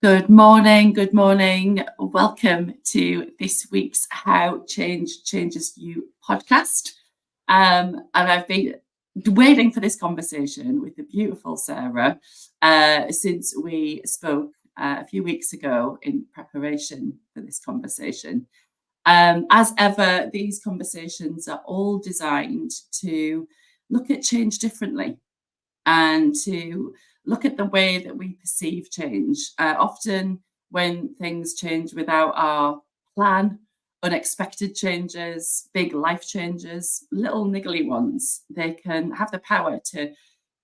Good morning. Good morning. Welcome to this week's How Change Changes You podcast. And I've been waiting for this conversation with the beautiful Sarah since we spoke a few weeks ago in preparation for this conversation. As ever, these conversations are all designed to look at change differently and to look at the way that we perceive change. Often, when things change without our plan, unexpected changes, big life changes, little niggly ones, they can have the power to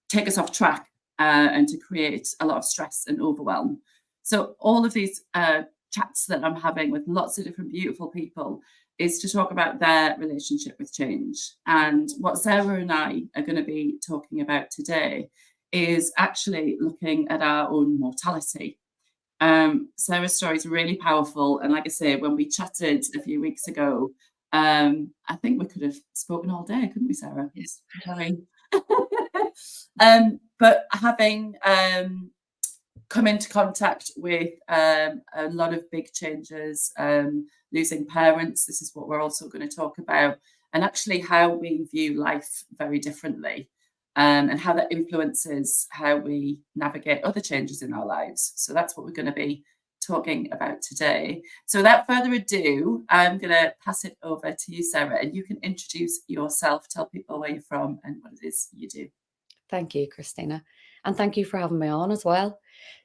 take us off track and to create a lot of stress and overwhelm. So, all of these chats that I'm having with lots of different beautiful people is to talk about their relationship with change. And what Sarah and I are going to be talking about today is actually looking at our own mortality. Sarah's story is really powerful. And like I say, when we chatted a few weeks ago, I think we could have spoken all day, couldn't we, Sarah? Yes. But having come into contact with a lot of big changes, losing parents, this is what we're also going to talk about, and actually how we view life very differently, and how that influences how we navigate other changes in our lives. So that's what we're going to be talking about today. So without further ado, I'm going to pass it over to you, Sarah, and you can introduce yourself, tell people where you're from and what it is you do. Thank you, Christina. And thank you for having me on as well.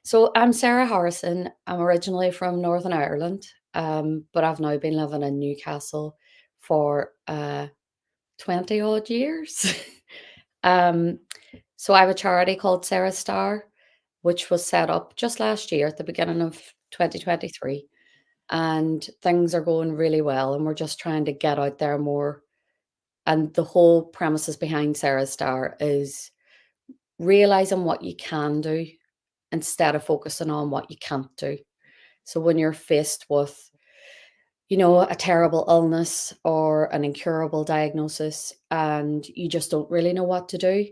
So I'm Sarah Harrison. I'm originally from Northern Ireland, but I've now been living in Newcastle for 20 odd years. So I have a charity called Sarah Star, which was set up just last year at the beginning of 2023. And things are going really well. And we're just trying to get out there more. And the whole premises behind Sarah Star is realizing what you can do instead of focusing on what you can't do. So when you're faced with, a terrible illness or an incurable diagnosis and you just don't really know what to do,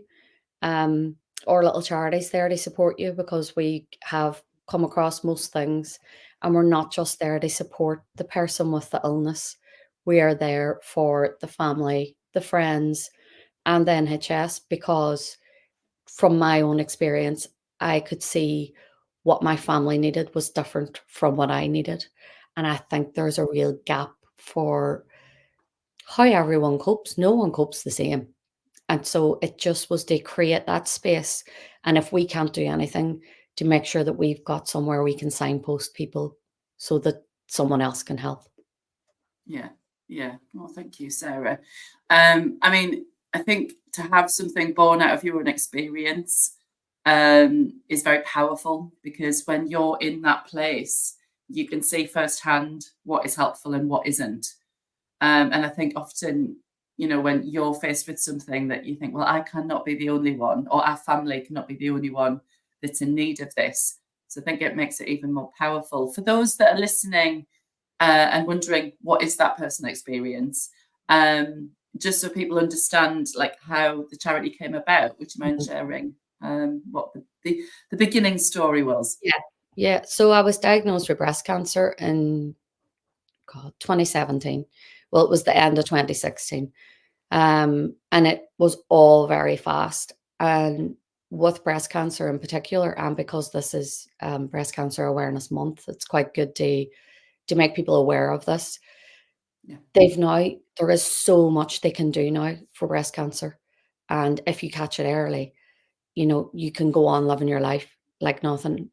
our little charity's there to support you because we have come across most things and we're not just there to support the person with the illness. We are there for the family, the friends, and the NHS because from my own experience, I could see what my family needed was different from what I needed. And I think there's a real gap for how everyone copes. No one copes the same. And so it just was to create that space. And if we can't do anything, to make sure that we've got somewhere we can signpost people so that someone else can help. Yeah. Well, thank you, Sarah. I think to have something born out of your own experience is very powerful, because when you're in that place, you can see firsthand what is helpful and what isn't. And I think often, when you're faced with something that you think, well, I cannot be the only one, or our family cannot be the only one that's in need of this. So I think it makes it even more powerful. For those that are listening and wondering what is that personal experience, just so people understand like how the charity came about, would you mind sharing what the beginning story was? Yeah. So I was diagnosed with breast cancer in 2017. Well, it was the end of 2016. And it was all very fast. And with breast cancer in particular, and because this is Breast Cancer Awareness Month, it's quite good to make people aware of this. Yeah. There is so much they can do now for breast cancer. And if you catch it early, you can go on living your life like nothing,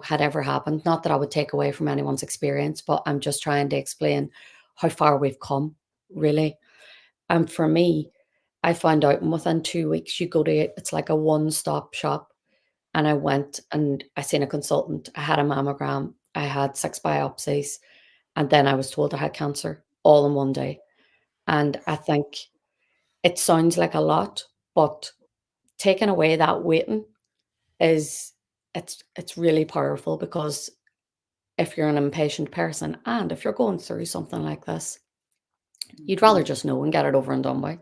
had ever happened. Not that I would take away from anyone's experience, but I'm just trying to explain how far we've come, really. And for me, I found out within 2 weeks, it's like a one-stop shop. And I went and I seen a consultant. I had a mammogram. I had 6 biopsies. And then I was told I had cancer all in one day. And I think it sounds like a lot, but taking away that waiting it's really powerful, because if you're an impatient person and if you're going through something like this, you'd rather just know and get it over and done with.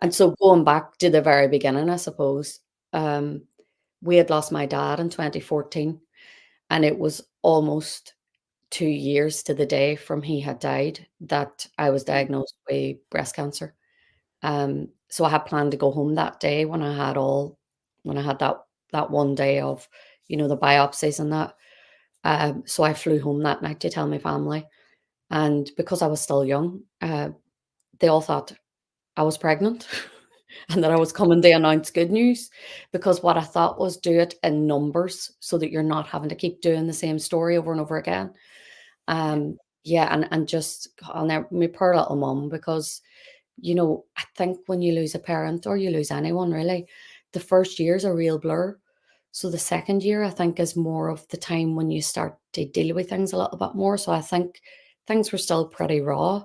And so going back to the very beginning, I suppose, we had lost my dad in 2014, And it was almost 2 years to the day from he had died that I was diagnosed with breast cancer. So I had planned to go home that day when I had that one day of, the biopsies and that. So I flew home that night to tell my family, and because I was still young, they all thought I was pregnant and that I was coming to announce good news, because what I thought was do it in numbers so that you're not having to keep doing the same story over and over again. Yeah. Yeah, and just I'll never my poor little mum, because I think when you lose a parent or you lose anyone really, the first year is a real blur. So the second year, I think, is more of the time when you start to deal with things a little bit more. So I think things were still pretty raw,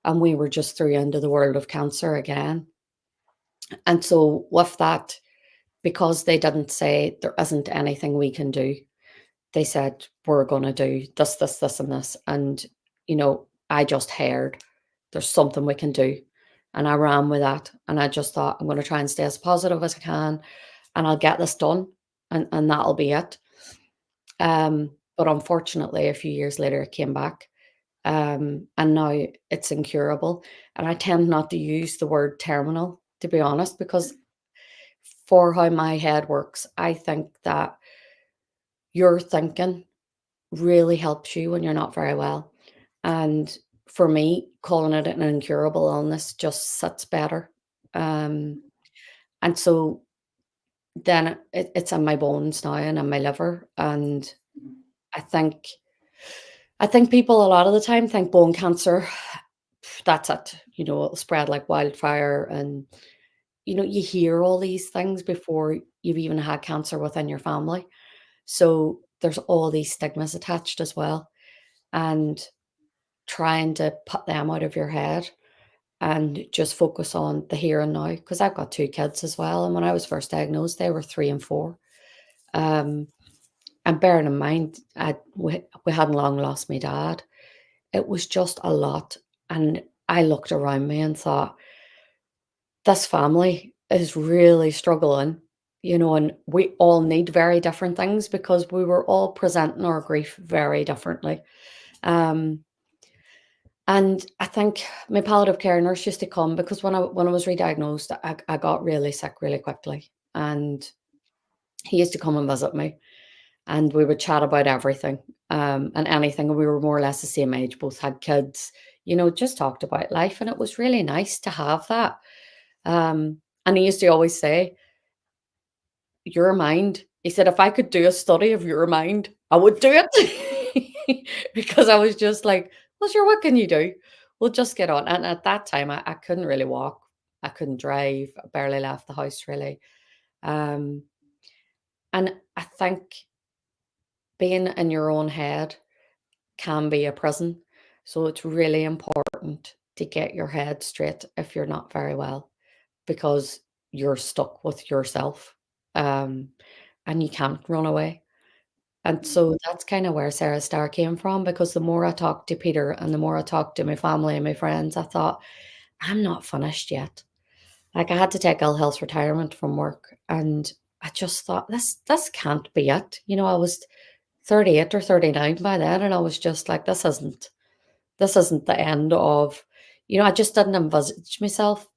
and we were just through into the world of cancer again. And so with that, because they didn't say there isn't anything we can do, they said, we're going to do this, this, this, and this. And, I just heard there's something we can do. And I ran with that. And I just thought, I'm going to try and stay as positive as I can, and I'll get this done. And that'll be it. But unfortunately, a few years later, it came back. And now it's incurable. And I tend not to use the word terminal, to be honest, because for how my head works, I think that your thinking really helps you when you're not very well. And for me, calling it an incurable illness just sits better. Um, and so then it's in my bones now and in my liver. And Mhm. I think I think people a lot of the time think bone cancer, that's it. It'll spread like wildfire, and you hear all these things before you've even had cancer within your family. So there's all these stigmas attached as well. And trying to put them out of your head and just focus on the here and now. Because I've got two kids as well. And when I was first diagnosed, they were 3 and 4. Um, and bearing in mind, we hadn't long lost my dad. It was just a lot. And I looked around me and thought, this family is really struggling, and we all need very different things because we were all presenting our grief very differently. Um, And I think my palliative care nurse used to come because when I was re-diagnosed, I got really sick really quickly, and he used to come and visit me, and we would chat about everything, and anything. We were more or less the same age, both had kids, just talked about life, and it was really nice to have that. And he used to always say, "Your mind." He said, "If I could do a study of your mind, I would do it." Because I was just like, "Well, sure, what can you do? We'll just get on." And at that time, I couldn't really walk. I couldn't drive. I barely left the house really. Um, and I think being in your own head can be a prison. So it's really important to get your head straight if you're not very well, because you're stuck with yourself. Um, and you can't run away. And Mhm. so that's kinda where Sarah Star came from, because the more I talked to Peter and the more I talked to my family and my friends, I thought, "I'm not finished yet." Like, I had to take ill health retirement from work, and I just thought, "This can't be it." I was 38 or 39 by then, and I was just like, "This isn't the end of." I just didn't envisage myself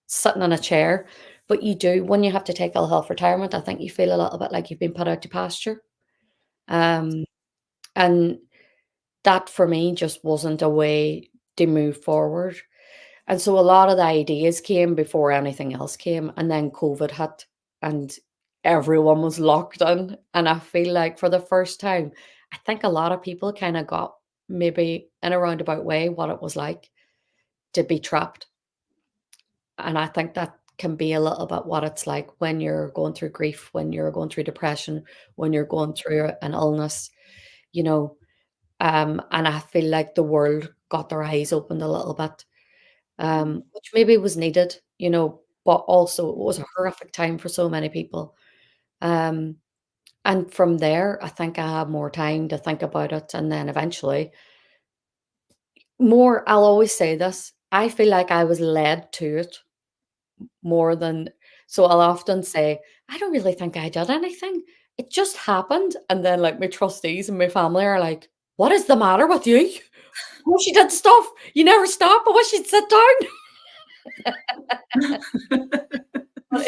sitting in a chair, but you do when you have to take ill health retirement, I think you feel a little bit like you've been put out to pasture. Um, and that for me just wasn't a way to move forward. And so a lot of the ideas came before anything else came, and then COVID hit, and everyone was locked in. And I feel like for the first time, I think a lot of people kind of got, maybe in a roundabout way, what it was like to be trapped. And I think that can be a little bit what it's like when you're going through grief, when you're going through depression, when you're going through an illness, you know. And I feel like the world got their eyes opened a little bit, Mhm. which maybe was needed, but also it was a horrific time for so many people. Um, and from there, I think I had more time to think about it. And then eventually, I'll always say this, I feel like I was led to it more than, so I'll often say, I don't really think I did anything. it just happened. And then like my trustees and my family are like, what is the matter with you? Oh, she did stuff. You never stop. I wish she'd sit down. But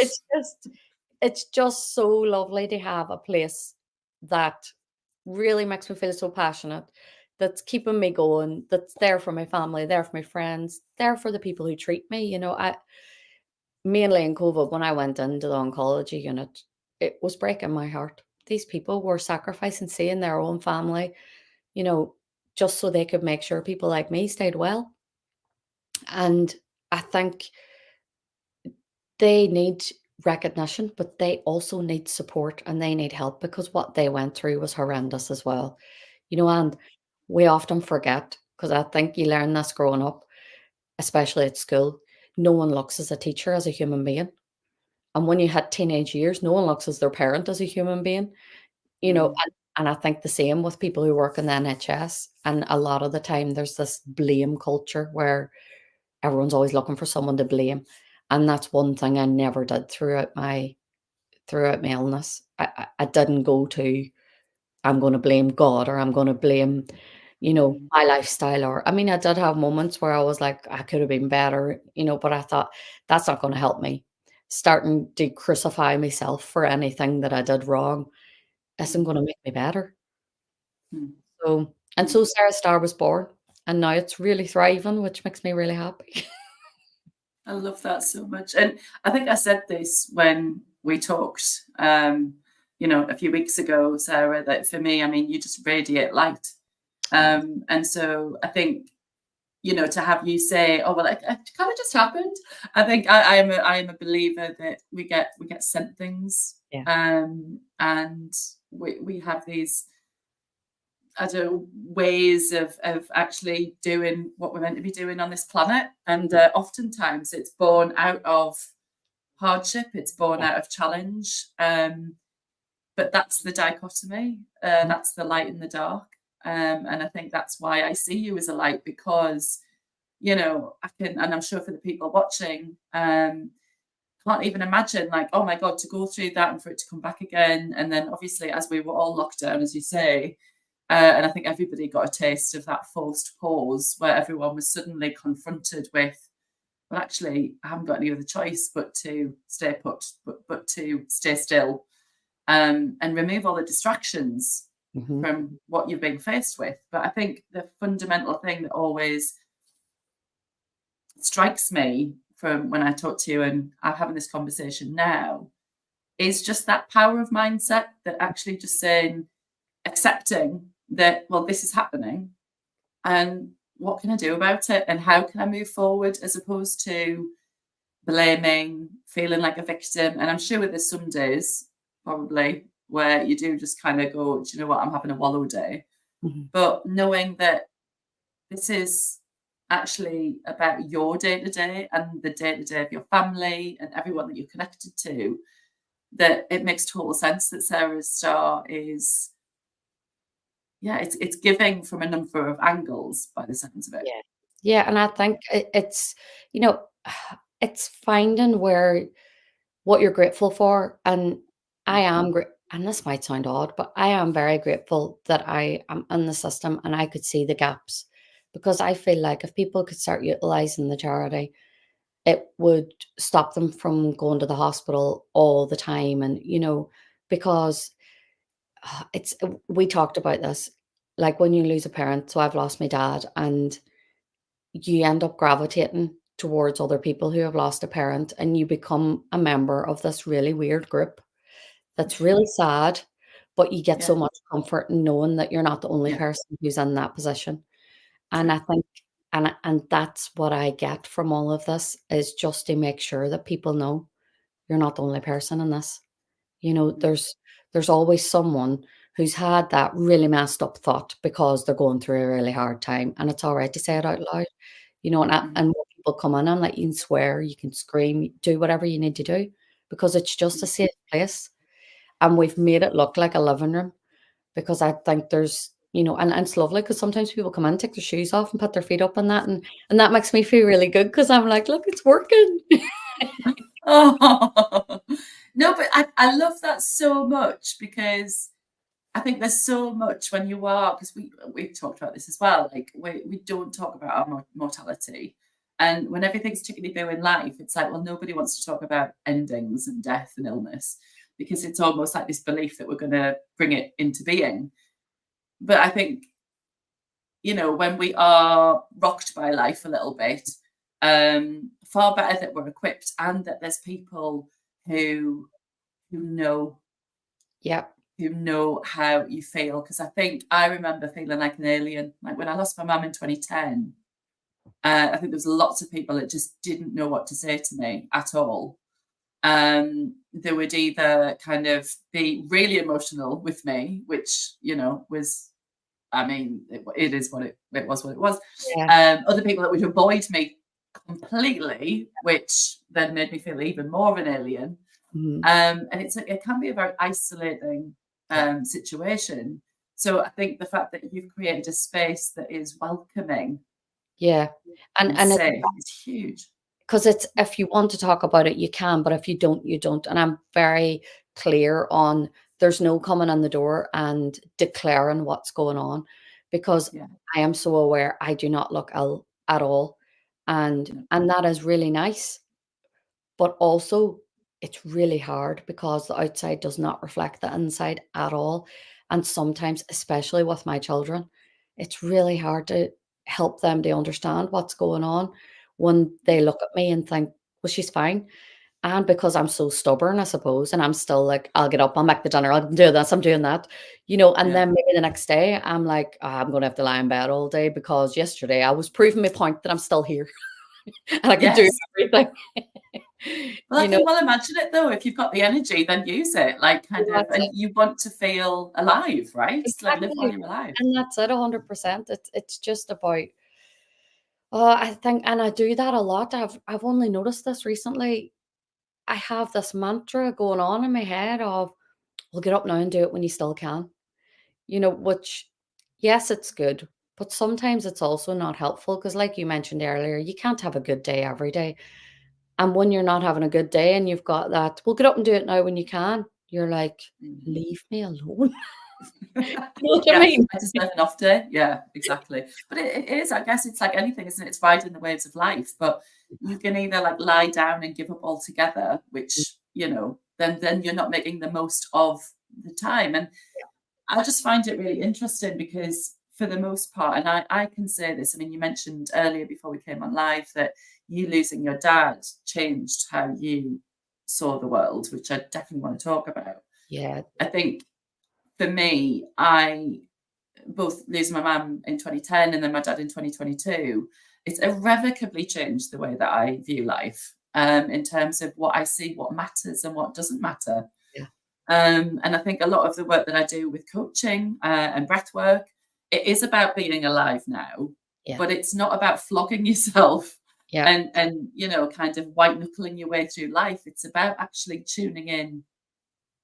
it's just so lovely to have a place that really makes me feel so passionate, that's keeping me going, that's there for my family, there for my friends, there for the people who treat me. I mainly in COVID, when I went into the oncology unit, it was breaking my heart. These people were sacrificing seeing their own family, you know, just so they could make sure people like me stayed well. And I think they need recognition, but they also need support and they need help because what they went through was horrendous as well. And we often forget, because I think you learn this growing up, especially at school, no one looks as a teacher as a human being. And when you hit teenage years, no one looks as their parent as a human being, Mm, and I think the same with people who work in the NHS. And a lot of the time there's this blame culture where everyone's always looking for someone to blame. And that's one thing I never did throughout my illness. I didn't go to, I'm going to blame God, or I'm going to blame, mm, my lifestyle. Or, I mean, I did have moments where I was like, I could have been better, but I thought that's not going to help me. Starting to crucify myself for anything that I did wrong isn't mm, going to make me better. mm, So mm. Sarah Star was born, and now it's really thriving, which makes me really happy. I love that so much. And I think I said this when we talked, a few weeks ago, Sarah, that for me, I mean, you just radiate light. Oh, And so I think, to have you say, "Oh well, it kind of just happened." I think I am a believer that we get sent things, yeah. and we have these, I don't know, ways of actually doing what we're meant to be doing on this planet, and oftentimes it's born out of hardship, it's born Yeah. out of challenge. But that's the dichotomy. Mhm. That's the light and the dark. And I think that's why I see you as a light, because I can, and I'm sure for the people watching, can't even imagine, like, oh my God, to go through that and for it to come back again. And then obviously, as we were all locked down, as you say, and I think everybody got a taste of that forced pause where everyone was suddenly confronted with, well, actually, I haven't got any other choice but to stay put, but to stay still, and remove all the distractions Mhm. from what you're being faced with. But I think the fundamental thing that always strikes me from when I talk to you and I'm having this conversation now is just that power of mindset, that actually just saying, accepting that, well, this is happening and what can I do about it and how can I move forward, as opposed to blaming, feeling like a victim. And I'm sure there's some days probably where you do just kind of go, do you know what, I'm having a wallow day. Mhm. But knowing that this is actually about your day to day and the day to day of your family and everyone that you're connected to, that it makes total sense that Sarah's star is, yeah, it's giving from a number of angles by the sounds of it. Yeah. Yeah, and I think it's, you know, it's finding where what you're grateful for. And I am great, and this might sound odd, but I am very grateful that I am in the system and I could see the gaps, because I feel like if people could start utilizing the charity, it would stop them from going to the hospital all the time. And, because we talked about this, like when you lose a parent. So I've lost my dad, and you end up gravitating towards other people who have lost a parent, and you become a member of this really weird group that's really sad, but you get so Yeah, much comfort in knowing that you're not the only yeah, person who's in that position. And true. I think, and that's what I get from all of this, is just to make sure that people know you're not the only person in this. Mm, There's always someone who's had that really messed up thought because they're going through a really hard time, and it's all right to say it out loud. And mhm, when people come in, I'm like, you can swear, you can scream, do whatever you need to do, because it's just a mm. safe place. And we've made it look like a living room, because I think there's, and it's lovely because sometimes people come in, take their shoes off and put their feet up on that. And that makes me feel really good, because I'm like, look, it's working. Oh, No, but I love that so much because I think there's so much when you are, because we've talked about this as well. Like we don't talk about our mortality, and when everything's tickety boo in life, it's like, well, nobody wants to talk about endings and death and illness because it's almost like this belief that we're going to bring it into being. But I think, when we are rocked by life a little bit, far better that we're equipped and that there's people who who know Yeah. who know how you feel. Because I think I remember feeling like an alien. Like when I lost my mum in 2010, I think there was lots of people that just didn't know what to say to me at all. They would either kind of be really emotional with me, which, was, I mean, it is it was what it was. Yeah. Other people that would avoid me completely, which then made me feel even more of an alien. Mhm. And it can be a very isolating Yeah. situation. So I think the fact that you've created a space that is welcoming Yeah. and And it's safe is huge. because it's if you want to talk about it, you can, but if you don't, you don't. And I'm very clear on there's no coming in the door and declaring what's going on because Yeah. I am so aware I do not look ill at all. And No. and that is really nice. But also, it's really hard because the outside does not reflect the inside at all. And sometimes, especially with my children, it's really hard to help them to understand what's going on when they look at me and think, well, she's fine. And because I'm so stubborn, I suppose, and I'm still like, I'll get up, I'll make the dinner, I'll do this, I'm doing that, and Yeah. then maybe the next day I'm like, "Ah, I'm going to have to lie in bed all day because yesterday I was proving my point that I'm still here and I can do Yes. everything." Well, I You know, can well imagine it though. If you've got the energy, then use it. Like kind of, that's and it. you want to feel alive, right? Like live while Exactly, you're alive. and that's it 100%. It's just about I think and I do that a lot. I've only noticed this recently. I have this mantra going on in my head of, "Well, get up now and do it when you still can." Which, yes, it's good, but sometimes it's also not helpful because, like you mentioned earlier, you can't have a good day every day. And when you're not having a good day and you've got that, "Well, get up and do it now when you can," you're like, Mm. "Leave me alone." You know what I Yeah, mean? I deserve an off day. Yeah, exactly. But it is, I guess it's like anything, isn't it? It's riding the waves of life. But you can either like lie down and give up altogether, which, then you're not making the most of the time. And I just find it really interesting because for the most part, and I can say this, I mean, you mentioned earlier before we came on live that you losing your dad changed how you saw the world, which I definitely want to talk about. Yeah, I think for me, I both losing my mum in 2010 and then my dad in 2022, it's irrevocably changed the way that I view life, in terms of what I see, what matters and what doesn't matter. yeah, And I think a lot of the work that I do with coaching and breath work, it is about being alive now, yeah, but it's not about flogging yourself yeah, and kind of white knuckling your way through life. It's about actually tuning in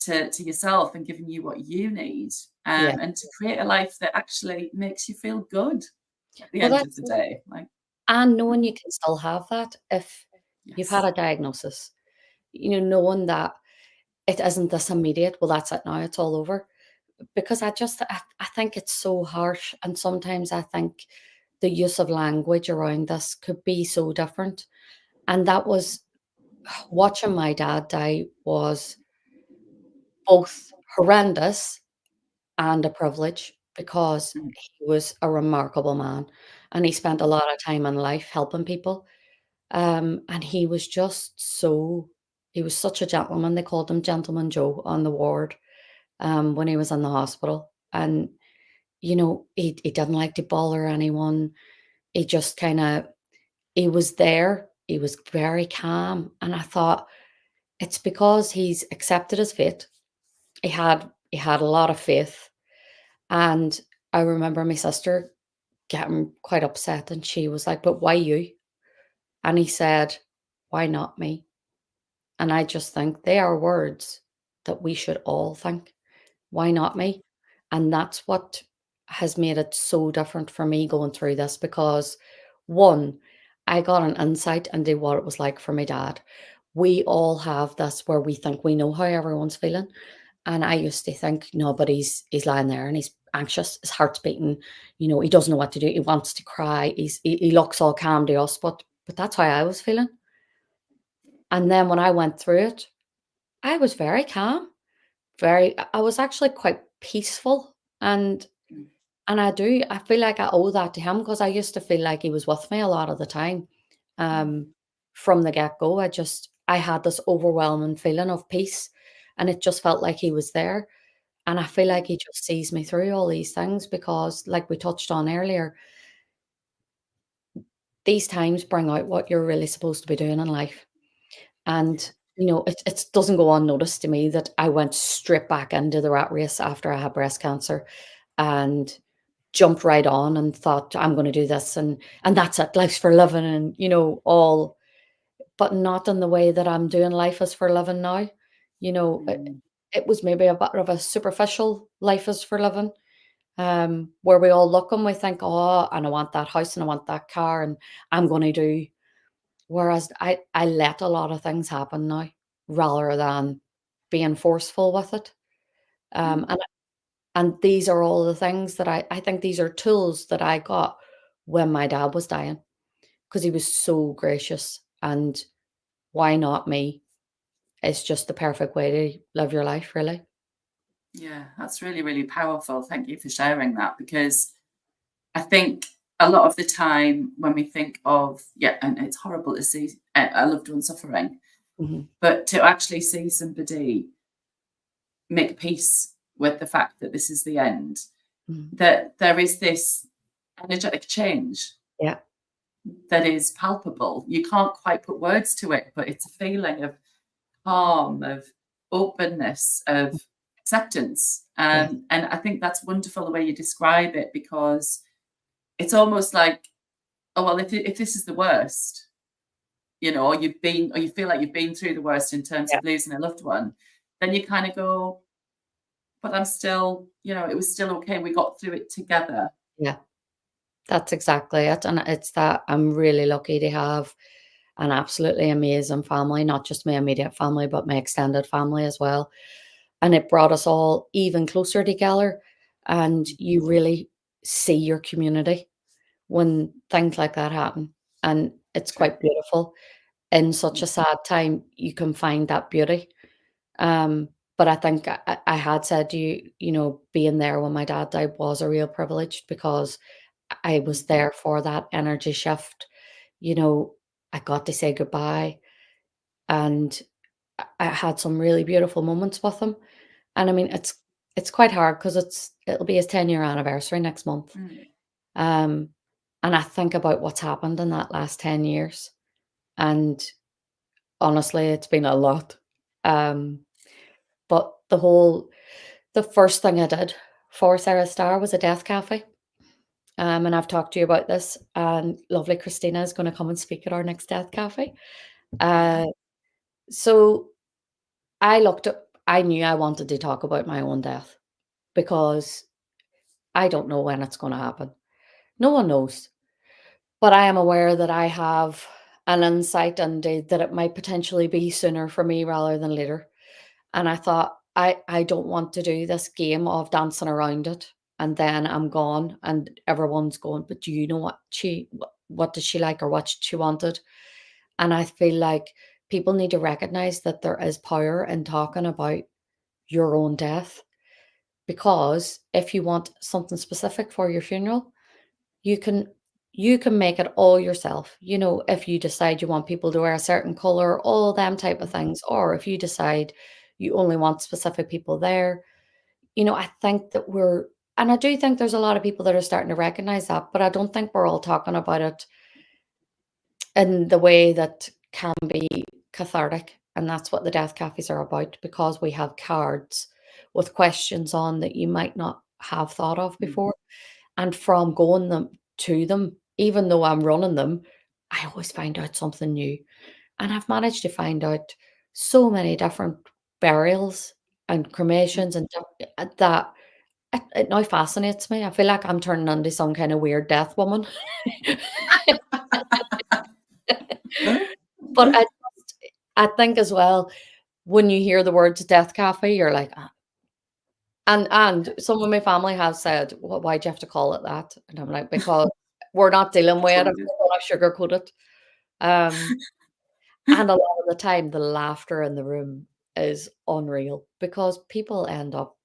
to yourself and giving you what you need, yeah. and to create a life that actually makes you feel good at the Well, end of that's the it. day. Like, And knowing you can still have that if you've had yes. a diagnosis, knowing that it isn't this immediate, well, that's it now, it's all over. Because I think it's so harsh. And sometimes I think the use of language around this could be so different. And that was watching my dad die was both horrendous and a privilege because Mm, he was a remarkable man and he spent a lot of time in life helping people. And he was such a gentleman. They called him Gentleman Joe on the ward when he was in the hospital. And, he didn't like to bother anyone. He just he was there. He was very calm. And I thought, it's because he's accepted his fate. He had a lot of faith. And I remember my sister getting quite upset and she was like, "But why you?" And he said, "Why not me?" And I just think they are words that we should all think, "Why not me?" And that's what has made it so different for me going through this because one, I got an insight into what it was like for my dad. we all have this where we think we know how everyone's feeling. And I used to think, no, but he's lying there and he's anxious, his heart's beating, he doesn't know what to do, he wants to cry, he looks all calm to us, but that's how I was feeling. And then when I went through it, I was very calm, I was actually quite peaceful. And Mm, I feel like I owe that to him because I used to feel like he was with me a lot of the time. mm, Um, from the get-go, I had this overwhelming feeling of peace, and it just felt like he was there. And I feel like mm, he just sees me through all these things because, like we touched on earlier, these times bring out what you're really supposed to be doing in life. yeah. And, it doesn't go unnoticed to me that I went straight back into the rat race after I had breast cancer and jumped right on and thought, I'm going to do this and that's it, life's for living and, all, but not in the way that I'm doing life is for living now. You know, it, Mm, it was maybe a bit of a superficial life is for living. Where we all look and we think, oh, and I want that house and I want that car and I'm going to do. Whereas I let a lot of things happen now rather than being forceful with it. Um, mm. and and these are all the things that I think these are tools that I got when my dad was dying because he was so gracious. And why not me? It's just the perfect way to live your life, really. Yeah, that's really, really powerful. Thank you for sharing that because I think a lot of the time when we think of, yeah, and it's horrible to see a loved one suffering, Mhm. but to actually see somebody make peace with the fact that this is the end, Mhm. that there is this energetic change Yeah, that is palpable. You can't quite put words to it, but it's a feeling of calm, of openness, of acceptance. yeah, And I think that's wonderful the way you describe it because it's almost like, oh, well, if this is the worst, or you feel like you've been through the worst in terms yeah, of losing a loved one, then you kind of go, but I'm still, it was still okay. We got through it together. yeah. That's exactly it. And it's that I'm really lucky to have an absolutely amazing family, not just my immediate family, but my extended family as well. And it brought us all even closer together. And you really see your community when things like that happen. And it's True. quite beautiful. In such Mm, a sad time, you can find that beauty. Um, but I think I had said to you, being there when my dad died was a real privilege because I mm, was there for that energy shift. You know, I got to say goodbye and I had some really beautiful moments with him. And I mean, it's quite hard because it'll be his 10-year anniversary next month. mm. Um, and I think about what's happened in that last 10 years. And honestly, it's been a lot. Um, but the first thing I did for Sarah Star was a death cafe. And I've talked to you about this, and lovely Christina is going to come and speak at our next death cafe. Yeah. Uh, so I knew I wanted to talk about my own death because I don't know when it's going to happen. No one knows. But I am aware that I have an insight into that it might potentially be sooner for me rather than later. And I thought, I don't want to do this game of dancing around it and then I'm gone and everyone's going, but do you know what did she like or what she wanted? And I feel like people need to recognize that there is power in talking about your own death because if you want something specific for your funeral, you can you can make it all yourself. If you decide you want people to wear a certain color, all them type of Mm, things, or if you decide you only want specific people there. I think that and I do think there's a lot of people that are starting to recognize that, but I don't think we're all talking about it in the way that can be cathartic. And that's what the death cafes are about because we have cards with questions on that you might not have thought of mm, before. And from going to them, even though I'm running them, I always find out something new. And I've managed to find out so many different burials and mm. cremations and that it now fascinates me. I feel like I'm turning into some kind of weird death woman. But I think as well, when you hear the words death cafe, you're like, "Ah," and some of my family have said, "Well, why'd you have to call it that?" And I'm like, "Because we're not dealing with it if Totally. we're gonna sugarcoat it." Um, and a lot of the time, the laughter in the room is unreal because people end up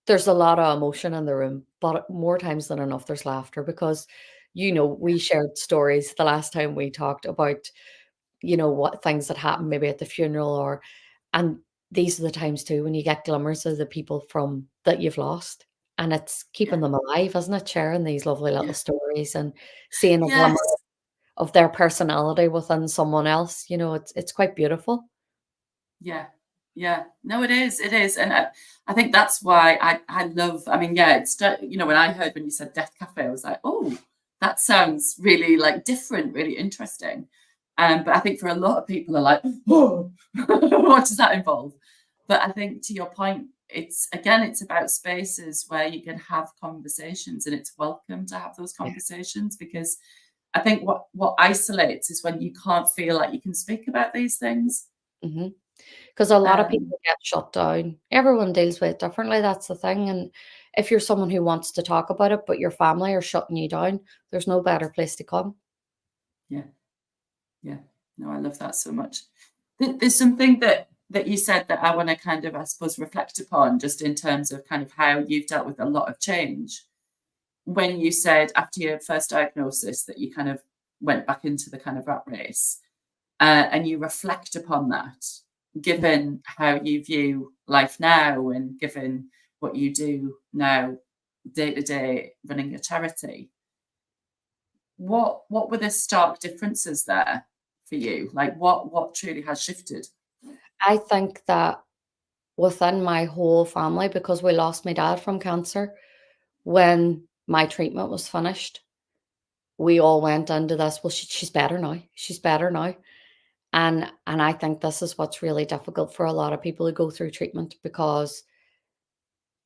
there's a lot of emotion in the room, but more times than enough, there's laughter because, we shared stories the last time we talked about, what things that happened maybe at the funeral and these are the times too when you get glimmers of the people from that you've lost. And it's Yeah. keeping them alive, isn't it? Sharing these lovely little Yeah. stories and seeing a glimmer Yes. of their personality within someone else, it's quite beautiful. Yeah. Yeah. No, it is. It is. And I think that's why I love, I mean, yeah, when I heard when you said Death Cafe, I was like, oh, that sounds really like different, really interesting. But I think for a lot of people are like, oh, what does that involve? But I think to your point, it's about spaces where you can have conversations and it's welcome to have those Yeah. conversations because I think what isolates is when you can't feel like you can speak about these things. Mhm. 'Cause a lot of Um, people get shut down. Everyone deals with it differently, that's the thing, and if you're someone who wants to talk about it, but your family are shutting you down, there's no better place to come. yeah, yeah. No, I love that so much. There's something that you said that I want to kind of, I suppose, reflect upon, just in terms of kind of how you've dealt with a lot of change. When you said after your first diagnosis that you kind of went back into the kind of rat race, and you reflect upon that, given how you view life now and given what you do now, day to day, running a charity. What were the stark differences there for you? Like what truly has shifted? I think that within my whole family, because we lost my dad from cancer, when my treatment was finished, we all went into this, "Well, she's better now. She's better now." And I think this is what's really difficult for a lot of people who go through treatment because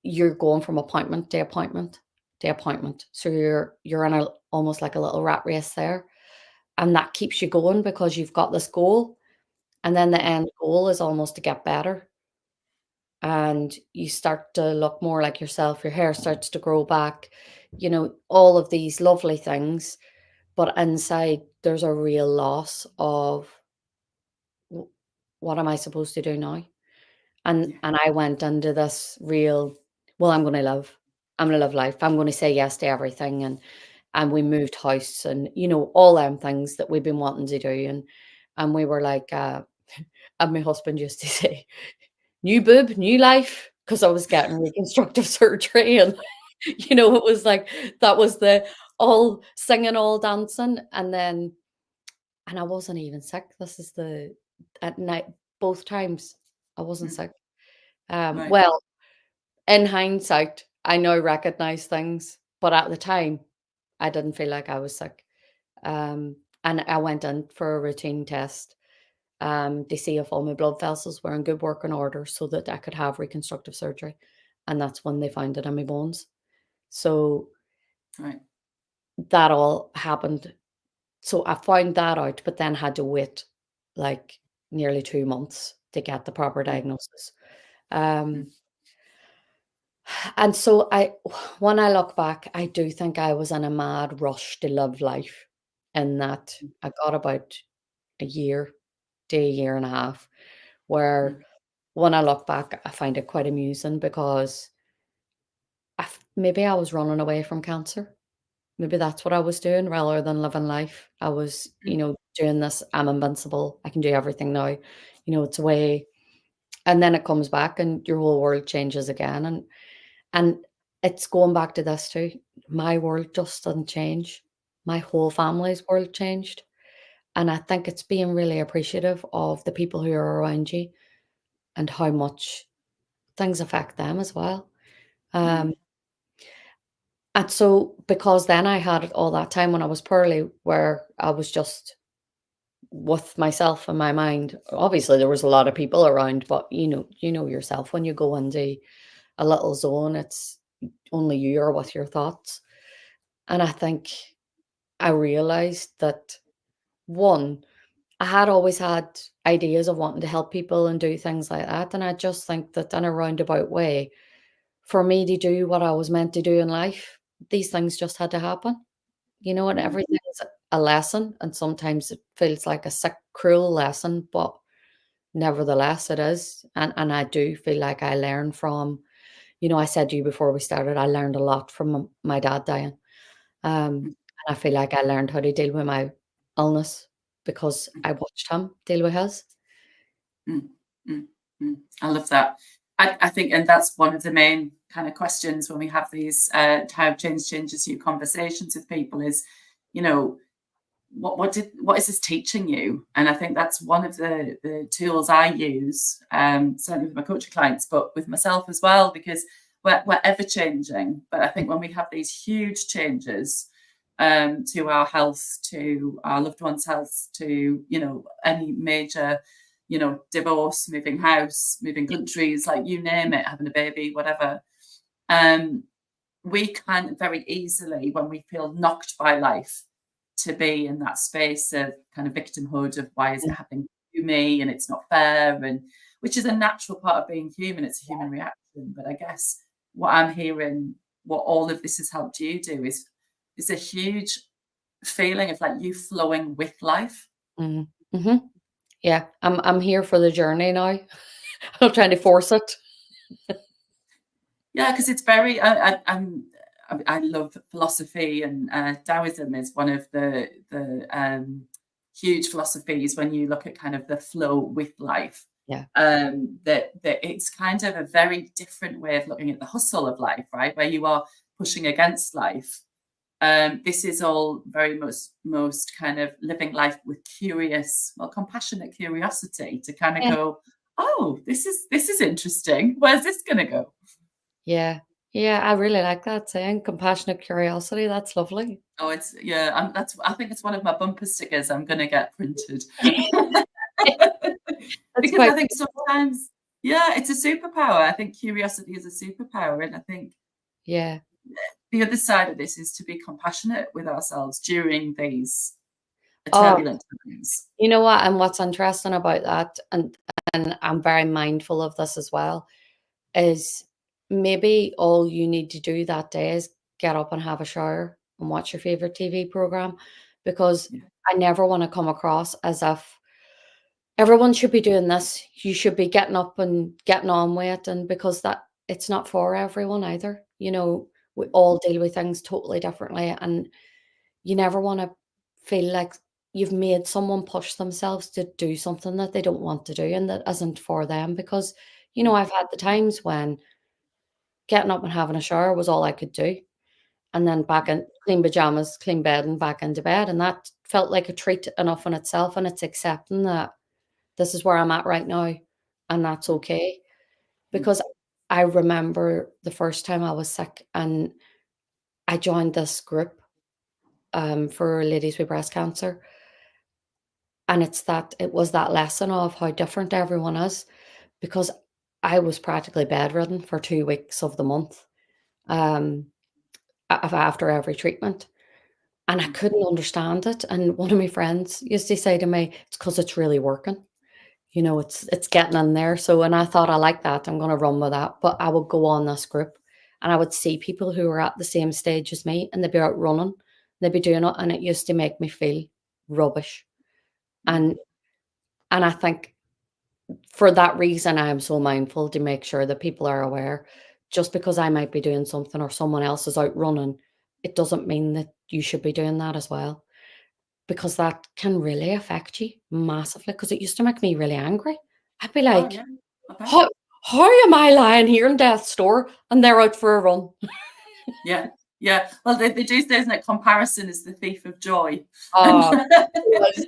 you're going from appointment to appointment to appointment. So you're in a almost like a little rat race there. And that keeps you going because you've got this goal. And then the Yeah, end goal is almost to get better. And you start to look more like yourself. Your hair starts to grow back, all of these lovely things. But inside, there's a real loss of "W- what am I supposed to do now?" And yeah, and I went into this real, "Well, I'm gonna live. I'm gonna live life. I'm gonna say yes to everything," and we moved house and, all them things that we've been wanting to do, and we were like, and my husband used to say, "New boob, new life," because I was getting reconstructive surgery and, it was like that was the all singing, all dancing, and I wasn't even sick. This is the at night both times, I wasn't mm, sick. right, Well, in hindsight, I now recognize things, but at the time, I didn't feel like I was sick. And I went in for a routine test, to see if all my blood vessels were in good working order so that I could have reconstructive surgery. And that's when they found it in my bones. So right, that all happened. So I found that out, but then had to wait like nearly 2 months to get the proper mm, diagnosis. mm, Um, And so when I look back, I do think I was in a mad rush to live life in that mm, I got about a year to a year and a half where mm, when I look back, I find it quite amusing because maybe I was running away from cancer. Maybe that's what I was doing rather than living life. I was, mm, doing this, I'm invincible. I can do everything now. It's a way. And then it comes back and your whole world changes again. And it's going back to this too. My world just didn't change. My whole family's world changed. And I think it's being really appreciative of the people who are around you and how much things affect them as well. mm, Um, and so because then I had all that time when I was poorly where I was just with myself and my mind. Obviously there was a lot of people around, but you know yourself when you go into a little zone, it's only you are with your thoughts. And I think I realized that one, I had always had ideas of wanting to help people and do things like that, and I just think that in a roundabout way, for me to do what I was meant to do in life, these things just had to happen, and Mm, everything's a lesson, and sometimes it feels like a sick, cruel lesson, but nevertheless it is, and I do feel like I learn from I said to you before we started, I learned a lot from my dad dying. mm, And I feel like I learned how to deal with my illness because mm, I watched him deal with his. mm, mm, mm. I love that. I think, and that's one of the main kind of questions when we have these how change changes your conversations with people is, you know, what is this teaching you? And I think that's one of the tools I use, certainly with my coaching clients, but with myself as well, because we're ever changing. But I think when we have these huge changes to our health, to our loved ones' health, to any major, divorce, moving house, moving countries, like you name it, having a baby, whatever. Um, we can very easily, when we feel knocked by life, to be in that space of kind of victimhood of why is it happening to me and it's not fair, and which is a natural part of being human. It's a human reaction. But I guess what I'm hearing, what all of this has helped you do is a huge feeling of like you flowing with life. Mhm. Mhm. Yeah, I'm here for the journey now. I'm not trying to force it. Yeah, because it's very. I love philosophy, and Taoism is one of the huge philosophies when you look at kind of the flow with life. Yeah. That it's kind of a very different way of looking at the hustle of life, right? Where you are pushing against life. This is all very most kind of living life with compassionate curiosity to kind of Yeah. go, oh, this is interesting. Where's this going to go? Yeah. Yeah, I really like that saying, compassionate curiosity. That's lovely. Oh, it's yeah. I think it's one of my bumper stickers I'm going to get printed That's because I quite think beautiful. sometimes, yeah, it's a superpower. I think curiosity is a superpower, and I think Yeah. the other side of this is to be compassionate with ourselves during these Oh, turbulent times. you know what? And what's interesting about that, and I'm very mindful of this as well, is maybe all you need to do that day is get up and have a shower and watch your favorite TV program, because Yeah, I never want to come across as if everyone should be doing this. You should be getting up and getting on with it, and because that it's not for everyone either. We all deal with things totally differently, and you never want to feel like you've made someone push themselves to do something that they don't want to do and that isn't for them, because yeah, I've had the times when getting up and having a shower was all I could do, and then back in clean pajamas, clean bed, and back into bed, and that felt like a treat enough in itself, and it's accepting that this is where I'm at right now, and that's mm, okay, mm, because I remember the first time I was sick, and I joined this group, for ladies with breast cancer, and it was that lesson of how different everyone is, because I was practically bedridden for 2 weeks of the month, um, after every treatment. And I mm, couldn't understand it, and one of my friends used to say to me, "It's because it's really working. It's getting in there." So, and I thought, "I like that, I'm gonna run with that." But I would go on this group, and I would see people who were at the same stage as me, and they'd be out running, they'd be doing it, and it used to make me feel rubbish. mm. And I think for that reason, I am so mindful to make sure that people are aware. Just because I might be doing something or someone else is out running, it doesn't mean that you should be doing that as well, because that can really affect you massively, because it used to make me really angry. I'd be Oh like, yeah, okay. how am I lying here in death's door and they're out for a run?" Yeah, yeah. Well, they do say, isn't it? Comparison is the thief of joy, and Oh, yes.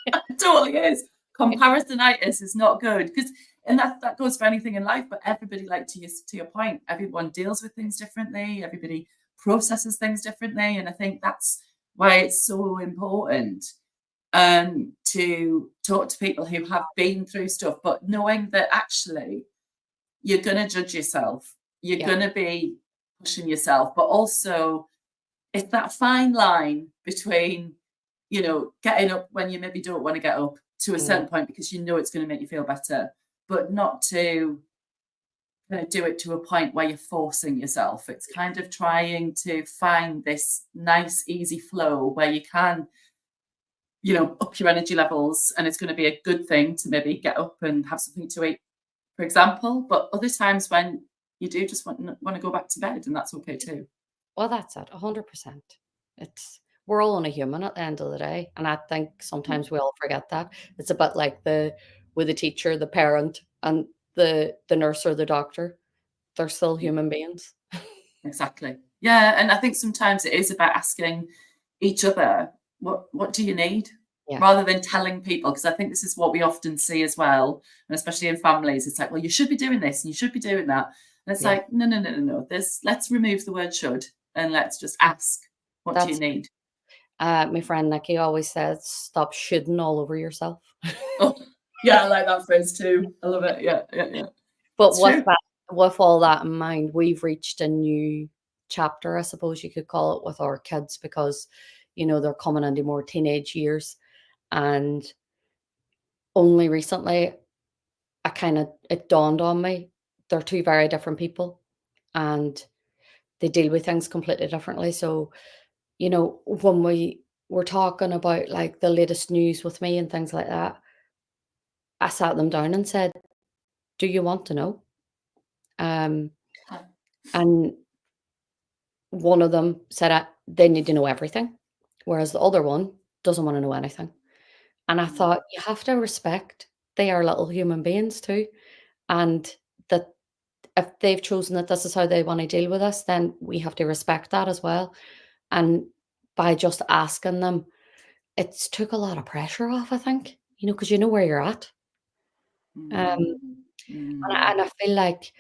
it totally is. Comparisonitis is not good because, and that goes for anything in life. But everybody, like to your point, everyone deals with things differently. Everybody processes things differently, and I think that's why it's so important to talk to people who have been through stuff, but knowing that actually you're going to judge yourself, you're Yeah, going to be pushing yourself, but also it's that fine line between getting up when you maybe don't want to get up to a certain point because you know it's going to make you feel better, but not to kind of do it to a point where you're forcing yourself. It's kind of trying to find this nice, easy flow where you can, up your energy levels, and it's going to be a good thing to maybe get up and have something to eat, for example. But other times when you do just want to go back to bed, and that's okay too. Well, that's it, 100%. We're all only human at the end of the day, and I think sometimes we all forget that. It's a bit like with the teacher, the parent, and the nurse or the doctor. They're still human beings. Exactly. Yeah, and I think sometimes it is about asking each other, what do you need? Yeah. Rather than telling people, because I think this is what we often see as well, and especially in families, it's like, well, you should be doing this and you should be doing that. And it's Yeah. like, no, no, no, no, no. Let's remove the word should and let's just ask, what do you need? My friend Nikki always says, stop shoulding all over yourself. Oh, yeah, I like that phrase too. I love it. Yeah, yeah, yeah. But with all that in mind, we've reached a new chapter, I suppose you could call it, with our kids, because they're coming into more teenage years. And only recently it dawned on me, they're two very different people and they deal with things completely differently. So, when we were talking about like the latest news with me and things like that, I sat them down and said, do you want to know? And one of them said they need to know everything, whereas the other one doesn't want to know anything. And I thought, you have to respect they are little human beings too. And that if they've chosen that this is how they want to deal with us, then we have to respect that as well. And by just asking them, it's took a lot of pressure off, I think, because you know where you're at. And I feel like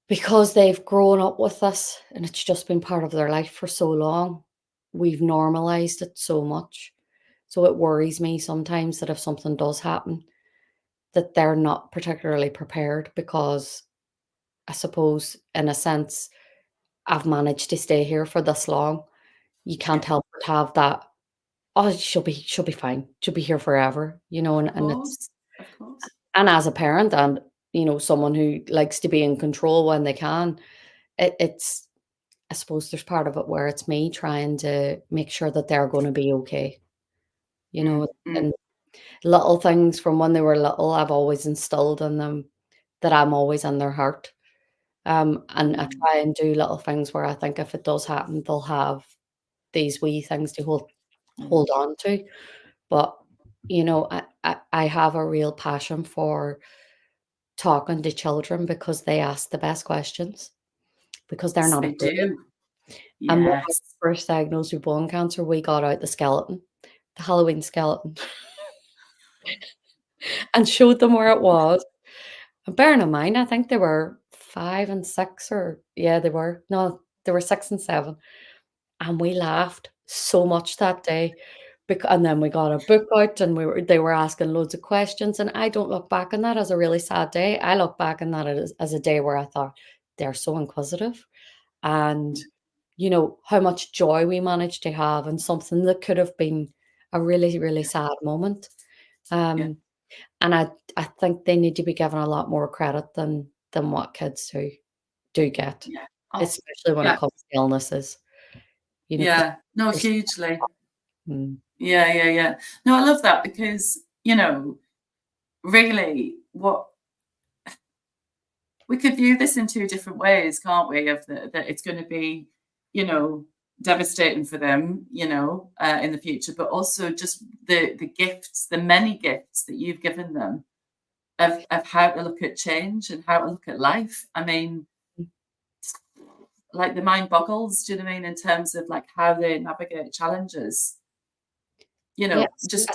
because they've grown up with us and it's just been part of their life for so long, we've normalized it so much. So it worries me sometimes that if something does happen, that they're not particularly prepared, because I suppose in a sense, I've managed to stay here for this long. You can't help but have that, oh, she'll be fine. She'll be here forever, and it's, Of course. and as a parent and, someone who likes to be in control when they can, it's, I suppose there's part of it where it's me trying to make sure that they're going to be okay, and little things from when they were little, I've always instilled in them that I'm always in their heart. And I try and do little things where I think if it does happen, they'll have these wee things to hold on to. But, I have a real passion for talking to children because they ask the best questions, because they're not They afraid. do. And when I was Yes. first diagnosed with bone cancer, we got out the skeleton, the Halloween skeleton, and showed them where it was. And bearing in mind, I think they were 5 and 6, or yeah, they were. No, they were 6 and 7. And we laughed so much that day. And then we got a book out and they were asking loads of questions. And I don't look back on that as a really sad day. I look back on that as a day where I thought, they're so inquisitive. And, how much joy we managed to have, and something that could have been a really, really sad moment. And I think they need to be given a lot more credit than what kids do get, especially when it comes to illnesses. Yeah. No, hugely. Mm. Yeah, yeah, yeah. No, I love that because, really what we could view this in two different ways, can't we? That it's going to be, devastating for them, in the future, but also just the gifts, the many gifts that you've given them of how to look at change and how to look at life. I mean, like the mind boggles, do you know what I mean, in terms of like how they navigate challenges. Yes. Just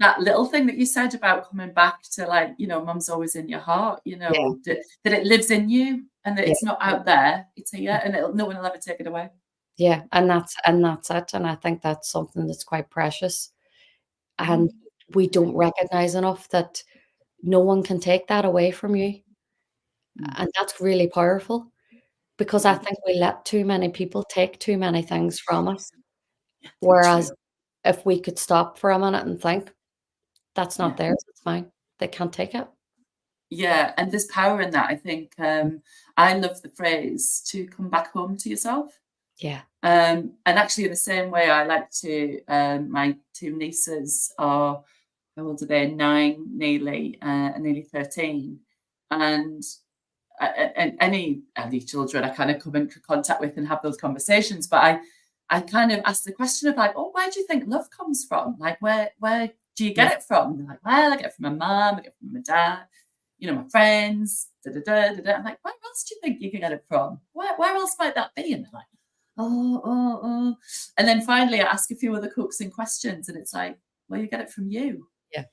that little thing that you said about coming back to like, mum's always in your heart, Yeah. that it lives in you and that Yeah. it's not out there, it's here, and no one will ever take it away. Yeah, and that's it, and I think that's something that's quite precious, and we don't recognize enough that no one can take that away from you, and that's really powerful, because I think we let too many people take too many things from us, whereas if we could stop for a minute and think, that's not Yeah. theirs, it's mine. They can't take it. Yeah, and there's power in that. I think I love the phrase to come back home to yourself. Yeah. And actually, in the same way, I like to, my two nieces are, how old are they? 9, nearly, and nearly 13. And any children I kind of come into contact with and have those conversations. But I kind of ask the question of like, oh, where do you think love comes from? Like, where do you get it from? And they're like, well, I get it from my mum, I get it from my dad, my friends, da da da da da. I'm like, where else do you think you can get it from? Where else might that be? And they're like, oh. And then finally I ask a few other cooks and questions, and it's like, well, you get it from you. Yeah.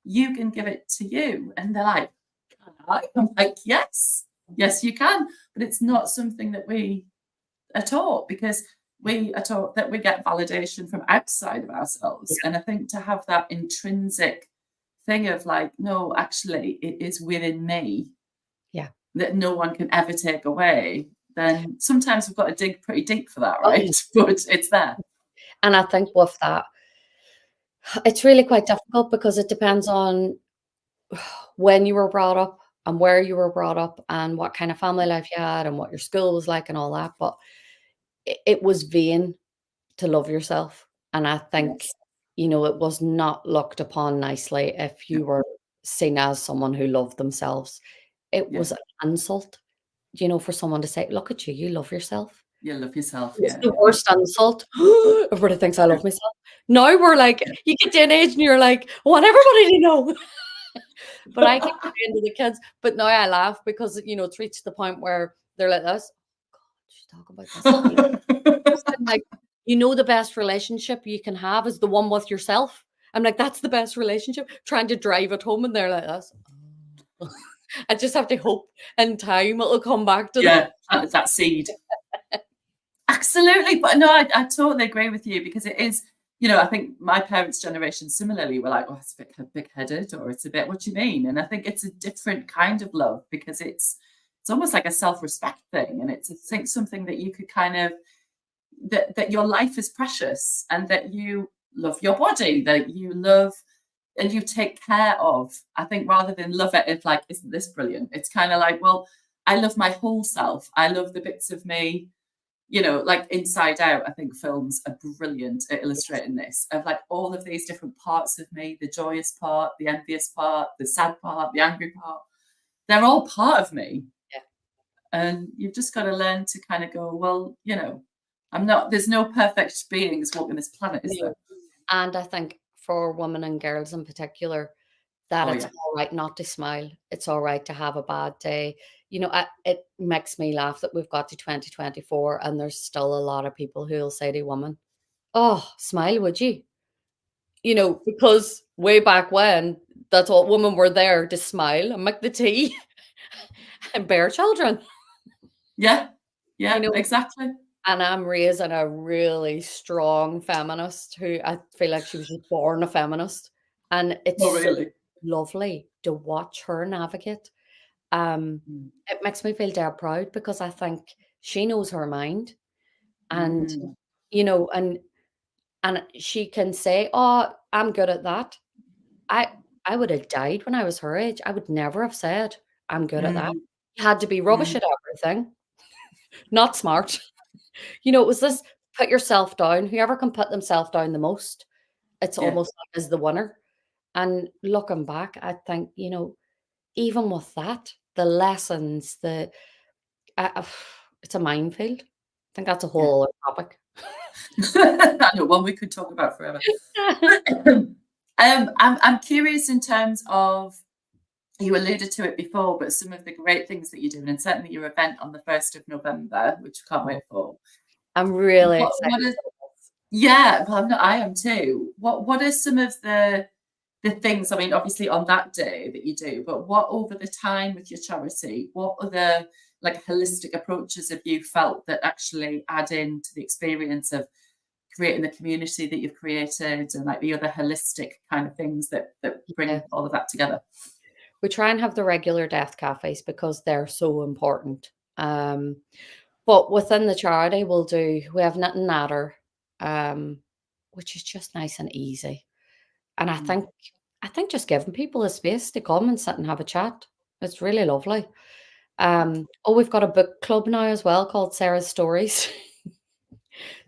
You can give it to you. And they're like, can I? I'm like, yes, you can. But it's not something that we are taught, because we are taught that we get validation from outside of ourselves. Yeah. And I think to have that intrinsic thing of like, no, actually, it is within me. Yeah. That no one can ever take away. Then sometimes we've got to dig pretty deep for that, Oh, right? But it's there. and I think with that, it's really quite difficult because it depends on when you were brought up and where you were brought up and what kind of family life you had and what your school was like and all that. But it was vain to love yourself. And I think, Yes. it was not looked upon nicely if you were seen as someone who loved themselves. It was an insult, for someone to say, look at you, you love yourself. You love yourself. It's Yeah. the worst insult. Everybody thinks I love myself. Now we're like, you get to an age and you're like, I want everybody to know. But I keep saying to the kids, but now I laugh because, it's reached the point where they're like this. Oh God, she's talking about this. I'm like, the best relationship you can have is the one with yourself. I'm like, that's the best relationship. Trying to drive it home and they're like this. I just have to hope in time it'll come back to that seed. Absolutely. But no, I totally agree with you, because it is, I think my parents' generation similarly were like, oh, it's a bit big-headed, or it's a bit, what do you mean? And I think it's a different kind of love, because it's almost like a self-respect thing. And it's, I think, something that you could kind of, that your life is precious, and that you love your body, that you love and you take care of. I think rather than love it, it's like, isn't this brilliant? It's kind of like, well, I love my whole self. I love the bits of me, like Inside Out. I think films are brilliant at illustrating this, of like all of these different parts of me, the joyous part, the envious part, the sad part, the angry part. They're all part of me. Yeah. And you've just got to learn to kind of go, well, there's no perfect beings walking this planet, is there? And I think for women and girls in particular, that it's all right not to smile. It's all right to have a bad day. It makes me laugh that we've got to 2024 and there's still a lot of people who will say to a woman, oh, smile, would you? Because way back when, that's what women were there to smile and make the tea and bear children. Yeah, exactly. And I'm raising a really strong feminist who I feel like she was just born a feminist. And it's so lovely to watch her navigate. It makes me feel dead proud, because I think she knows her mind. And, and she can say, oh, I'm good at that. I would have died when I was her age. I would never have said, I'm good at that. You had to be rubbish at everything, not smart. It was this put yourself down. Whoever can put themselves down the most, it's almost like is the winner. And looking back, I think, even with that, the lessons, it's a minefield. I think that's a whole other topic. I know, one we could talk about forever. I'm curious in terms of, you alluded to it before, but some of the great things that you're doing, and certainly your event on the 1st of November, which I can't wait for. I'm really excited. I am too. What are some of the things, I mean, obviously on that day that you do, but what over the time with your charity, what other like holistic approaches have you felt that actually add into the experience of creating the community that you've created, and like the other holistic kind of things that bring all of that together? We try and have the regular death cafes because they're so important. But within the charity, we have Knit and Natter. We which is just nice and easy. And I think just giving people a space to come and sit and have a chat, it's really lovely. We've got a book club now as well called Sarah's Stories.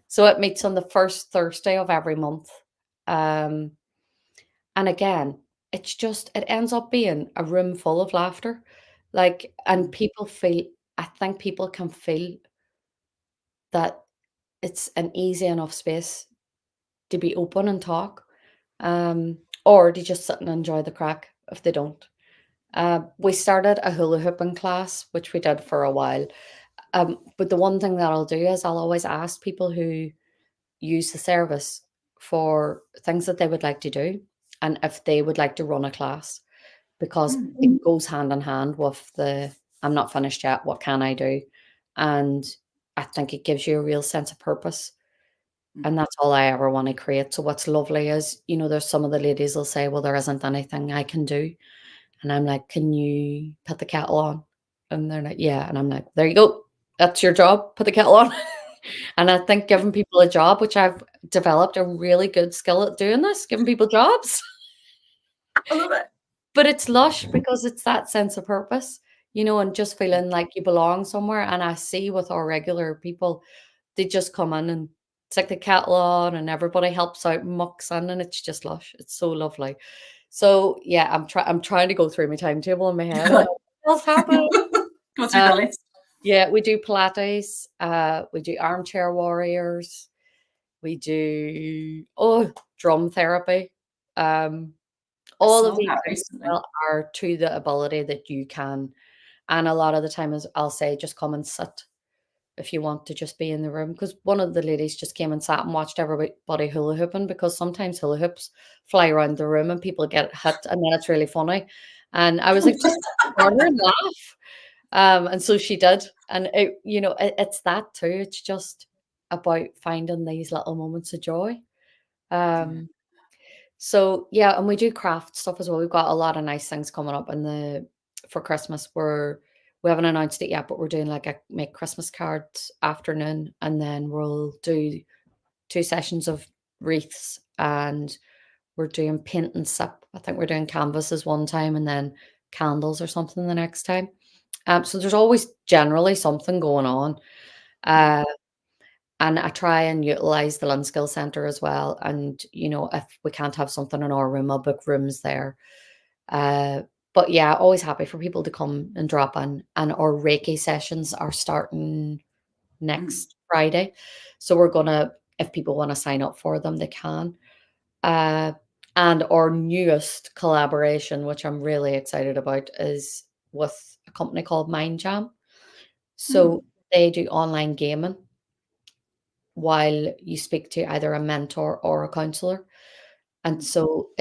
So it meets on the first Thursday of every month. Um, and again, it ends up being a room full of laughter. And I think people can feel that it's an easy enough space to be open and talk, or to just sit and enjoy the crack if they don't. We started a hula hooping class, which we did for a while. But the one thing that I'll do is I'll always ask people who use the service for things that they would like to do and if they would like to run a class, because it goes hand in hand with the I'm not finished yet, what can I do? And I think it gives you a real sense of purpose. And that's all I ever want to create. So what's lovely is, there's some of the ladies will say, well, there isn't anything I can do. And I'm like, can you put the kettle on? And they're like, yeah. And I'm like, there you go. That's your job. Put the kettle on. And I think giving people a job, which I've developed a really good skill at doing this, giving people jobs. I love it. But it's lush because it's that sense of purpose, and just feeling like you belong somewhere. And I see with our regular people, they just come in and stick the kettle on and everybody helps out, mucks in, and it's just lush. It's so lovely. So yeah, I'm trying to go through my timetable in my head. What else happened? Go through the list. Yeah, we do Pilates, we do armchair warriors, we do drum therapy. All of these things are to the ability that you can. And a lot of the time I'll say, just come and sit if you want to just be in the room. Because one of the ladies just came and sat and watched everybody hula hooping, because sometimes hula hoops fly around the room and people get hit and then it's really funny. And I was like, just corner and laugh. And so she did. And it's that too. It's just about finding these little moments of joy. So yeah, and we do craft stuff as well. We've got a lot of nice things coming up for Christmas. We haven't announced it yet, but we're doing like a make Christmas cards afternoon, and then we'll do 2 sessions of wreaths, and we're doing paint and sip. I think we're doing canvases one time and then candles or something the next time. So there's always generally something going on. And I try and utilize the Lund Skill Centre as well. And, if we can't have something in our room, I'll book rooms there. But yeah, always happy for people to come and drop in. And our Reiki sessions are starting next Friday. So we're going to, if people want to sign up for them, they can. And our newest collaboration, which I'm really excited about, is with a company called Mind Jam. So they do online gaming while you speak to either a mentor or a counselor. And so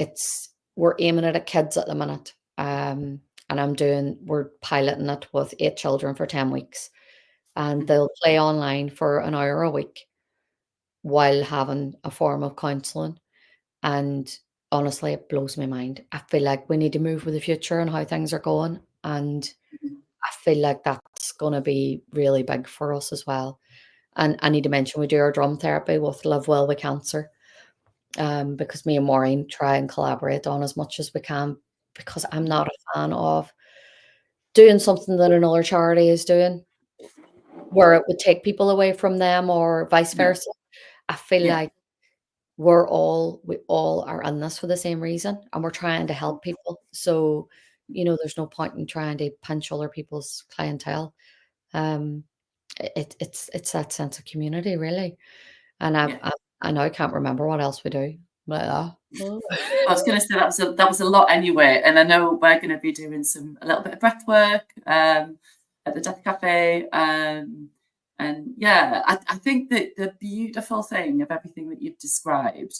we're aiming it at kids at the minute. And we're piloting it with 8 children for 10 weeks. And they'll play online for an hour a week while having a form of counseling. And honestly, it blows my mind. I feel like we need to move with the future and how things are going. And I feel like that's going to be really big for us as well. And I need to mention, we do our drum therapy with Live Well with Cancer, because me and Maureen try and collaborate on as much as we can, because I'm not a fan of doing something that another charity is doing where it would take people away from them or vice versa. I feel like we all are in this for the same reason, and we're trying to help people. So, there's no point in trying to punch other people's clientele. It's that sense of community, really. And I know I can't remember what else we do. But I was going to say that was a lot anyway, and I know we're going to be doing a little bit of breath work at the Death Cafe, and yeah, I think that the beautiful thing of everything that you've described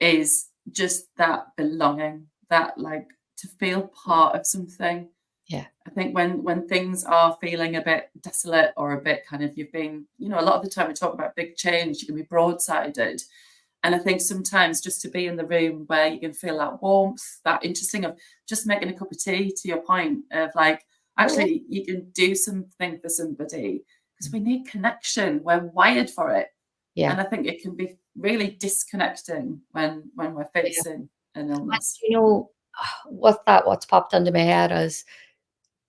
is just that belonging, that like to feel part of something. Yeah, I think when things are feeling a bit desolate or a bit kind of, you've been, a lot of the time we talk about big change, you can be broadsided. And I think sometimes just to be in the room where you can feel that warmth, that interesting of just making a cup of tea, to your point of like, actually you can do something for somebody, because we need connection. We're wired for it. Yeah. And I think it can be really disconnecting when we're Yeah. facing an And, illness. what's popped into my head is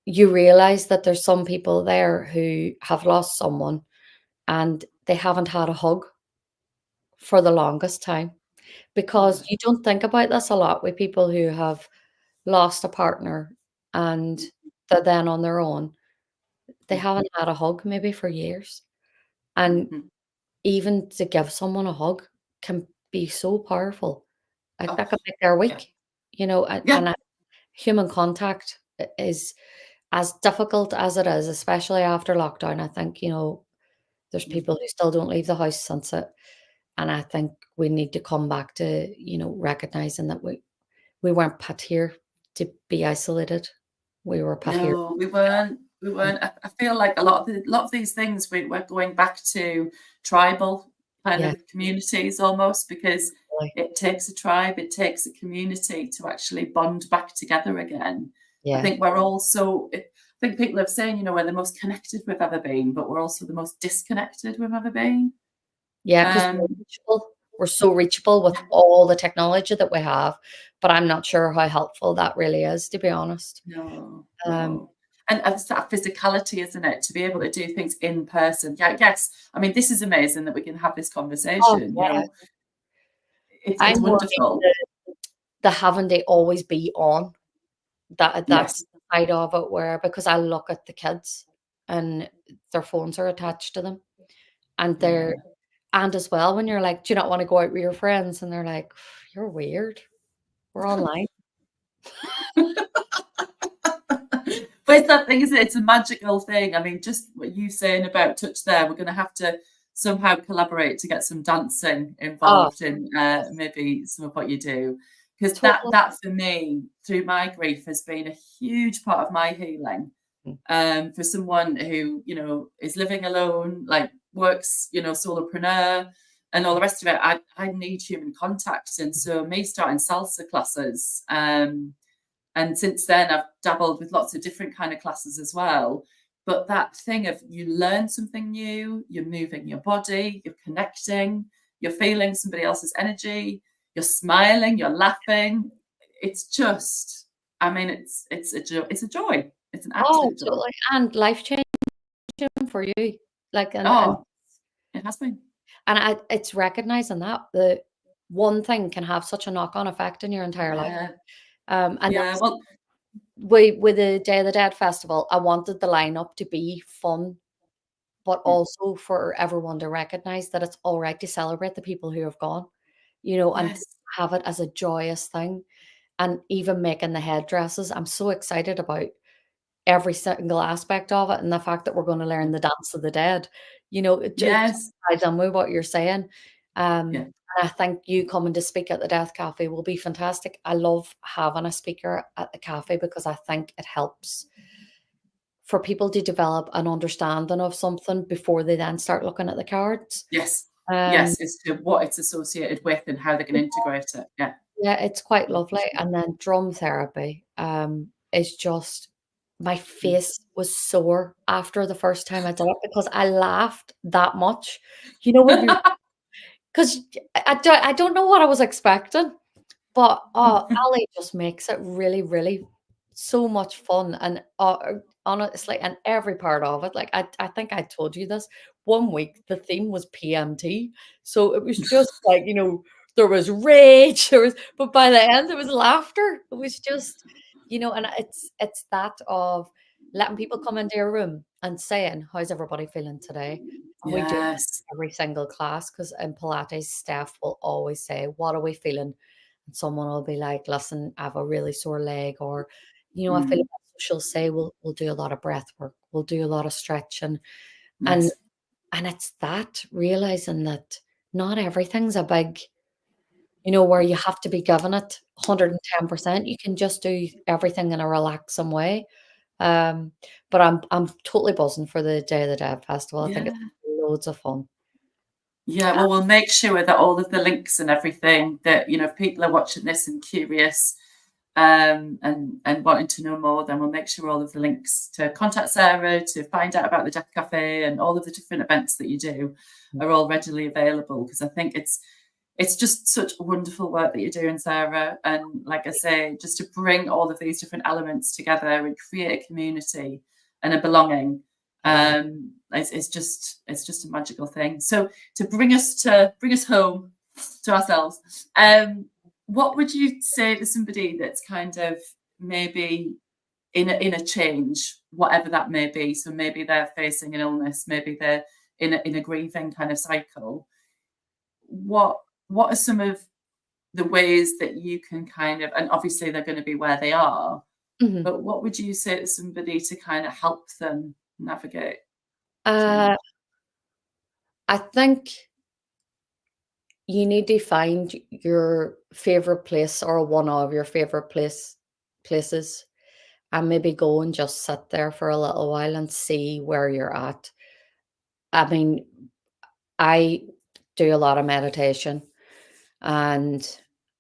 you realize that there's some people there who have lost someone and they haven't had a hug for the longest time, because Yeah. you don't think about this a lot with people who have lost a partner and they're then on their own. They haven't had a hug maybe for years. And Mhm. even to give someone a hug can be so powerful. Like, Oh, that could make their yeah. week, and Yeah. human contact is as difficult as it is, especially after lockdown. I think, there's Mm. people who still don't leave the house since it. And I think we need to come back to, recognizing that we weren't put here to be isolated. We were put here. No, we weren't. We weren't. I feel like a lot of these things we're going back to tribal kind Yeah, of communities almost, because really. it takes a tribe, it takes a community to actually bond back together again. I Yeah. think we're also. I think people have saying, we're the most connected we've ever been, but we're also the most disconnected we've ever been. Yeah, 'cause we're Um, reachable. We're so reachable with all the technology that we have, but I'm not sure how helpful that really is, to be honest. No, Um, no. And it's that physicality, isn't it? To be able to do things in person. Yeah, yes. I mean, this is amazing that we can have this oh, conversation. yeah. It's I'm more wonderful. the having to always be on. That's Yes. the side of it, where, because I look at the kids and their phones are attached to them, and Yeah. as well, when you're like, "Do you not wanna go out with your friends?" And they're like, "You're weird. We're online." But it's that thing, isn't it? It's a magical thing. I mean, just what you saying about touch there, we're going to have to somehow collaborate to get some dancing Oh, involved in maybe some of what you do, because that totally. that for me through my grief has been a huge part of my healing. Mm. For someone who is living alone, like works, solopreneur and all the rest of it, I need human contact. And so me starting salsa classes, and since then I've dabbled with lots of different kind of classes as well. But that thing of you learn something new, you're moving your body, you're connecting, you're feeling somebody else's energy, you're smiling, you're laughing. It's just, I mean, it's a joy. It's a joy. It's an Oh, absolute joy. totally, and life-changing for you. Like, and Oh, it has been. it's recognizing that the one thing can have such a knock-on effect in your entire life. Yeah. And Yeah. that's Well, with the Day of the Dead festival, I wanted the lineup to be fun, but mm, also for everyone to recognize that it's all right to celebrate the people who have gone, and yes. have it as a joyous thing. And even making the headdresses, I'm so excited about every single aspect of it, and the fact that we're gonna learn Mm, the Dance of the Dead, it just yes. ties in with what you're saying. Yeah. And I think you coming to speak at the Death Cafe will be fantastic. I love having a speaker at the cafe because I think it helps for people to develop an understanding of something before they then start looking at the cards. Yes. Um, Yes. As to what it's associated with and how they can integrate it. Yeah. yeah, it's quite Yeah, for lovely. sure. And then drum therapy, is just, my Mm. face was sore after the first time I did it because I laughed that much. When you're, because I don't know what I was expecting. But, Ali just makes it really, really so much fun, and, honestly, and every part of it, like, I think I told you this, one week the theme was PMT, so it was just like, there was rage, but by the end, there was laughter. It was just, and it's that of letting people come into your room and saying, "How's everybody feeling today?" And we do Yes. every single class, because in Pilates, Steph will always say, "What are we feeling?" And someone will be like, "Listen, I have a really sore leg," or, "I feel," Mm. she'll say, "We'll do a lot of breath work. We'll do a lot of stretching." And Yes. it's that realizing that not everything's a big, where you have to be given it 110%. You can just do everything in a relaxing way. Um, but I'm totally buzzing for the Day of the Dead festival. I think it's Yeah. loads of fun. Yeah. Uh, Well, we'll make sure that all of the links and everything that, if people are watching this and curious, and wanting to know more, then we'll make sure all of the links to contact Sarah, to find out about the Death Cafe and all of the different events that you do are all readily available, because I think it's just such wonderful work that you're doing, Sarah. And like I say, just to bring all of these different elements together and create a community and a belonging, it's just a magical thing. So to bring us home to ourselves, what would you say to somebody that's kind of maybe in a change, whatever that may be? So maybe they're facing an illness, maybe they're in a grieving kind of cycle. What are some of the ways that you can kind of, and obviously they're going to be where they are, but what would you say to somebody to kind of help them navigate change? I think you need to find your favorite place or one of your favorite places and maybe go and just sit there for a little while and see where you're at. I mean, I do a lot of meditation and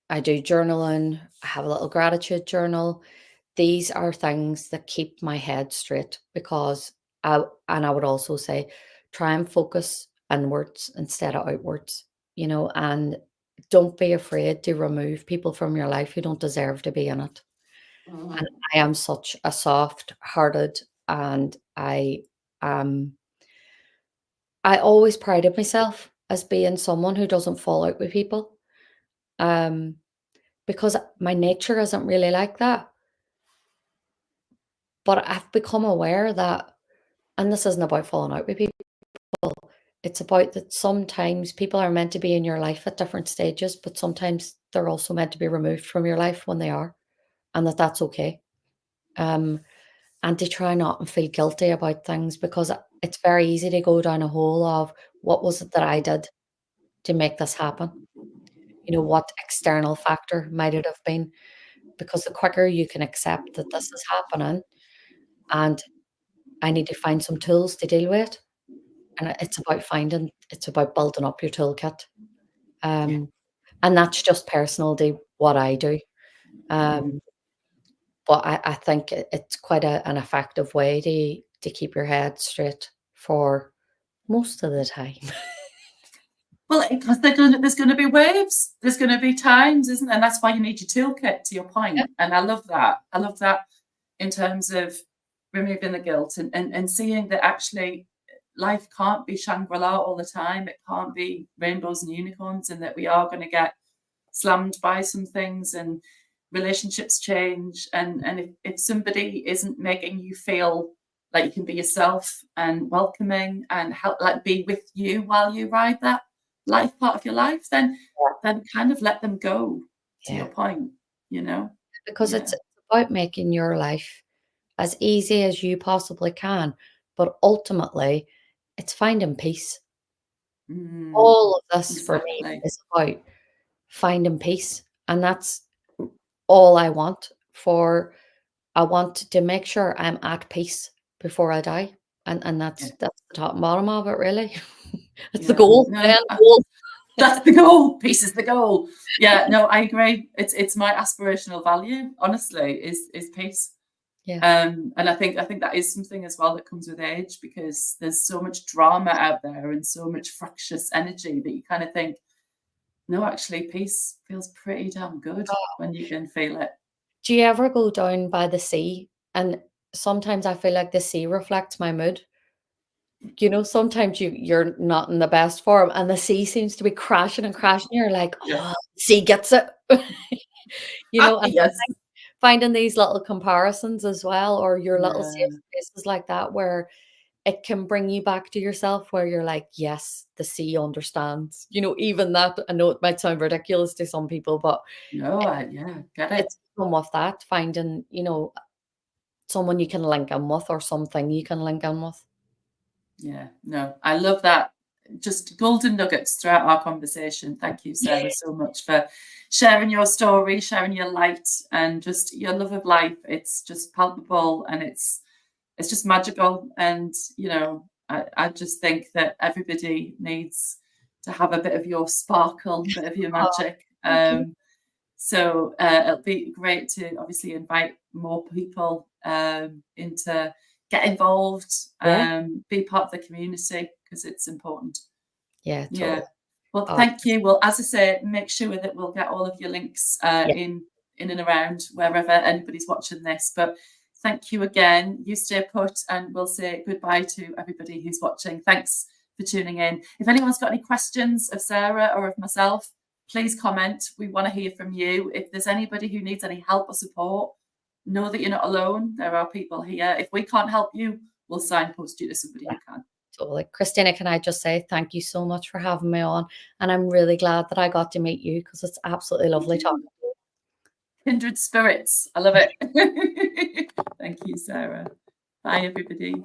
I do journaling. I have a little gratitude journal. These are things that keep my head straight because I would also say try and focus inwards instead of outwards, and don't be afraid to remove people from your life who don't deserve to be in it. And I am such a soft-hearted, and I always prided myself as being someone who doesn't fall out with people, because my nature isn't really like that. But I've become aware that, and this isn't about falling out with people, it's about that sometimes people are meant to be in your life at different stages, but sometimes they're also meant to be removed from your life when they are, and that's okay. And to try not and feel guilty about things, because it's very easy to go down a hole of what was it that I did to make this happen? What external factor might it have been? Because the quicker you can accept that this is happening and I need to find some tools to deal with it, and it's about building up your toolkit. And that's just personal to what I do. But I think it's quite an effective way to keep your head straight for most of the time. Well, because there's going to be waves, there's going to be times, isn't there? And that's why you need your toolkit, to your point. Yeah. And I love that. I love that in terms of removing the guilt and seeing that actually life can't be Shangri-La all the time. It can't be rainbows and unicorns, and that we are going to get slammed by some things and relationships change. And if somebody isn't making you feel like you can be yourself and welcoming and help, like be with you while you ride that life part of your life, then kind of let them go, to your point, Because it's about making your life as easy as you possibly can, but ultimately it's finding peace. All of this for me is about finding peace, and that's all I want. I want to make sure I'm at peace before I die, and that's the top and bottom of it, really. It's the goal. That's the goal. Peace is the goal. Yeah, no, I agree. It's my aspirational value, honestly, is peace. And I think that is something as well that comes with age, because there's so much drama out there and so much fractious energy that you kind of think, no, actually, peace feels pretty damn good when you can feel it. Do you ever go down by the sea? And sometimes I feel like the sea reflects my mood. Sometimes you're not in the best form and the sea seems to be crashing and crashing. You're like, oh, the sea gets it. And Yes. finding these little comparisons as well, or your little safe spaces like that, where it can bring you back to yourself, where you're like, yes, the sea understands. Even that, I know it might sound ridiculous to some people, but no, get it. It's some of that, finding, someone you can link in with or something you can link in with. Yeah, no, I love that. Just golden nuggets throughout our conversation. Thank you, Sarah, so much for sharing your story, sharing your light, and just your love of life. It's just palpable and it's just magical. And I just think that everybody needs to have a bit of your sparkle, a bit of your magic. So it'll be great to obviously invite more people in to get involved, be part of the community, because it's important. Yeah, Yeah. totally. Well, Oh, thank you. Well, as I say, make sure that we'll get all of your links in and around wherever anybody's watching this. But thank you again. You stay put, and we'll say goodbye to everybody who's watching. Thanks for tuning in. If anyone's got any questions of Sarah or of myself, please comment. We want to hear from you. If there's anybody who needs any help or support, know that you're not alone. There are people here. If we can't help you, we'll signpost you to somebody who can. Totally. Christina, can I just say thank you so much for having me on? And I'm really glad that I got to meet you, because it's absolutely lovely talking to you. Kindred spirits. I love it. Thank you, Sarah. Bye, everybody.